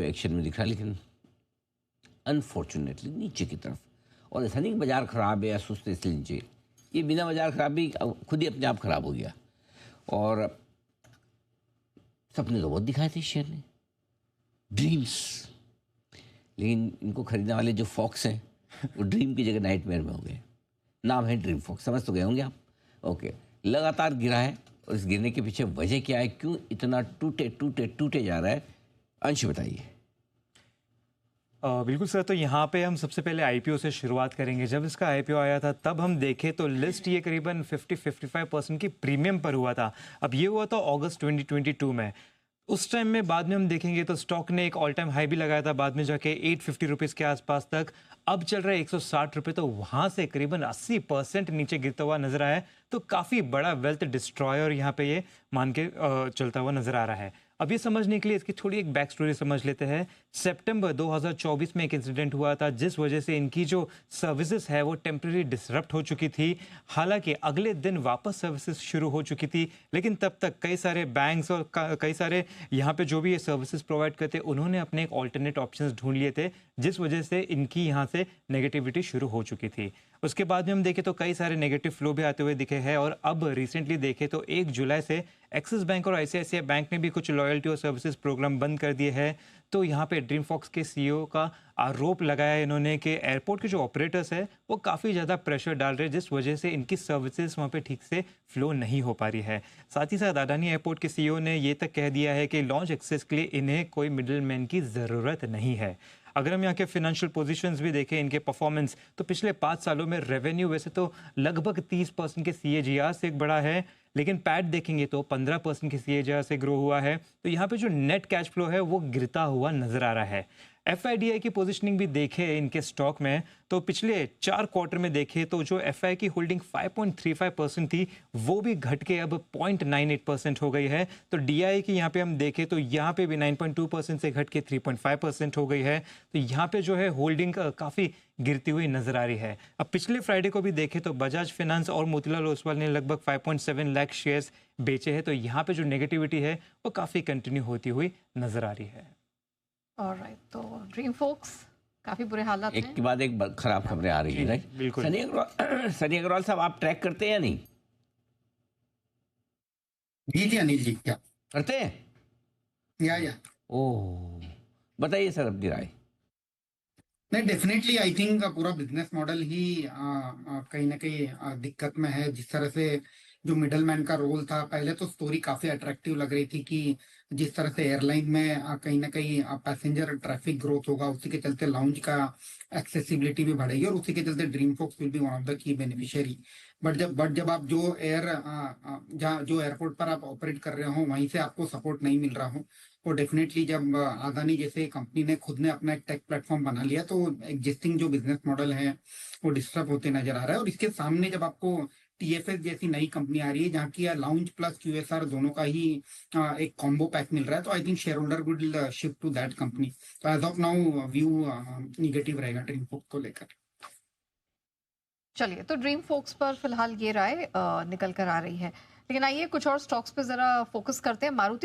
जो एक्शन में दिख रहा है, लेकिन अनफॉर्चुनेटली नीचे की तरफ। और ऐसा नहीं कि बाजार ख़राब है या सुस्त है इसलिए नीचे, ये बिना बाजार ख़राब भी खुद ही अपने आप ख़राब हो गया। और सपने तो बहुत दिखाए थे शेयर ने, ड्रीम्स, लेकिन इनको खरीदने वाले जो फॉक्स हैं वो ड्रीम की जगह नाइटमेयर में हो गए। नाम है ड्रीम फॉक्स, समझ तो गए होंगे आप। ओके, लगातार गिरा है और इस गिरने के पीछे वजह क्या है, क्यों इतना टूटे टूटे टूटे जा रहा है, अंश बताइए। बिल्कुल सर, तो यहाँ पे हम सबसे पहले आईपीओ से शुरुआत करेंगे। जब इसका आईपीओ आया था तब हम देखें तो लिस्ट ये करीबन 50-55% की प्रीमियम पर हुआ था। अब ये हुआ था अगस्त 2022 में। उस टाइम में बाद में हम देखेंगे तो स्टॉक ने एक ऑल टाइम हाई भी लगाया था, बाद में जाके 850 रुपीज़ के आसपास तक। अब चल रहा है 160 रुपये, तो वहाँ से करीबन 80% नीचे गिरता हुआ नजर आया है। तो काफ़ी बड़ा वेल्थ डिस्ट्रॉयर यहाँ पे ये मान के चलता हुआ नजर आ रहा है। अब ये समझने के लिए इसकी थोड़ी एक बैक स्टोरी समझ लेते हैं। सितंबर 2024 में एक इंसिडेंट हुआ था जिस वजह से इनकी जो सर्विसेज है वो टेम्परेरी डिसरप्ट हो चुकी थी। हालांकि अगले दिन वापस सर्विसेज शुरू हो चुकी थी, लेकिन तब तक कई सारे बैंक्स और कई सारे यहाँ पे जो भी ये सर्विसेज प्रोवाइड करते उन्होंने अपने एक ऑल्टरनेट ऑप्शंस ढूंढ लिए थे, जिस वजह से इनकी यहाँ से नेगेटिविटी शुरू हो चुकी थी। उसके बाद में हम देखें तो कई सारे नेगेटिव फ्लो भी आते हुए दिखे हैं। और अब रिसेंटली देखें तो 1 जुलाई से एक्सिस बैंक और आईसीआईसीआई बैंक ने भी कुछ लॉयल्टी और सर्विसेज प्रोग्राम बंद कर दिए हैं। तो यहाँ पे ड्रीम फॉक्स के सीईओ का आरोप लगाया है इन्होंने कि एयरपोर्ट के जो ऑपरेटर्स है वो काफ़ी ज़्यादा प्रेशर डाल रहे हैं, जिस वजह से इनकी सर्विसेज वहाँ पे ठीक से फ्लो नहीं हो पा रही है। साथ ही साथ अडानी एयरपोर्ट के सीईओ ने ये तक कह दिया है कि लॉन्च एक्सेस के लिए इन्हें कोई मिडिल मैन की ज़रूरत नहीं है। अगर हम यहाँ के फिनेंशियल पोजीशंस भी देखें, इनके परफॉर्मेंस, तो पिछले 5 सालों में रेवेन्यू वैसे तो लगभग 30% के सीएजीआर से एक बड़ा है, लेकिन पैट देखेंगे तो 15% के सीएजीआर से ग्रो हुआ है। तो यहाँ पे जो नेट कैश फ्लो है वो गिरता हुआ नजर आ रहा है। एफआईडीआई की पोजीशनिंग भी देखे इनके स्टॉक में, तो पिछले 4 क्वार्टर में देखे तो जो एफआई की होल्डिंग 5.35% थी वो भी घट के अब 0.98% हो गई है। तो डीआई की यहाँ पे हम देखें तो यहाँ पे भी 9.2% से घट के 3.5% हो गई है। तो यहाँ पे जो है होल्डिंग काफ़ी गिरती हुई नजर आ रही है। अब पिछले फ्राइडे को भी देखें तो बजाज फाइनेंस और मोतीलाल ओसवाल ने लगभग 5.7 लाख शेयर्स बेचे हैं। तो यहाँ पे जो नेगेटिविटी है वो काफ़ी कंटिन्यू होती हुई नजर आ रही है। ऑलराइट, तो ड्रीम फोक्स काफी बुरे हालात एक हैं। के बाद एक खराब खबरें आ रही है, राइट? बिल्कुल। सनी अग्रवाल साहब, आप ट्रैक करते हैं या नहीं? जी जी अनिल जी, क्या करते हैं? या ओह, बताइए सर अपनी राय। नहीं, डेफिनेटली आई थिंक पूरा बिजनेस मॉडल ही कहीं ना कहीं दिक्कत में है। जिस तरह से जो मिडल मैन का रोल था, पहले तो स्टोरी काफी अट्रैक्टिव लग रही थी कि जिस तरह से एयरलाइन में कहीं ना कहीं पैसेंजर ट्रैफिक ग्रोथ होगा, उसी के चलते लाउंज का एक्सेसिबिलिटी भी बढ़ेगी और उसी के चलते Dreamfolks will be one of the key beneficiary. But जब आप जो जहाँ जो एयरपोर्ट पर आप ऑपरेट कर रहे हो वहीं से आपको सपोर्ट नहीं मिल रहा हो, तो डेफिनेटली जब अदानी जैसे कंपनी ने खुद ने अपना एक टेक प्लेटफॉर्म बना लिया तो एग्जिस्टिंग जो बिजनेस मॉडल है वो डिस्टर्ब होते नजर आ रहा है। और इसके सामने जब आपको टीएफएस जैसी नई कंपनी आ रही है जहाँ की लाउंज प्लस क्यूएसआर दोनों का ही एक कॉम्बो पैक मिल रहा है, तो I think share holder will shift to that company. तो as of now view negative रहेगा ड्रीम फोक्स को लेकर। चलिए, तो ड्रीम फोक्स पर फिलहाल ये राय निकल कर आ रही है, लेकिन आइए कुछ और स्टॉक्स पे जरा फोकस करते हैं। मारुति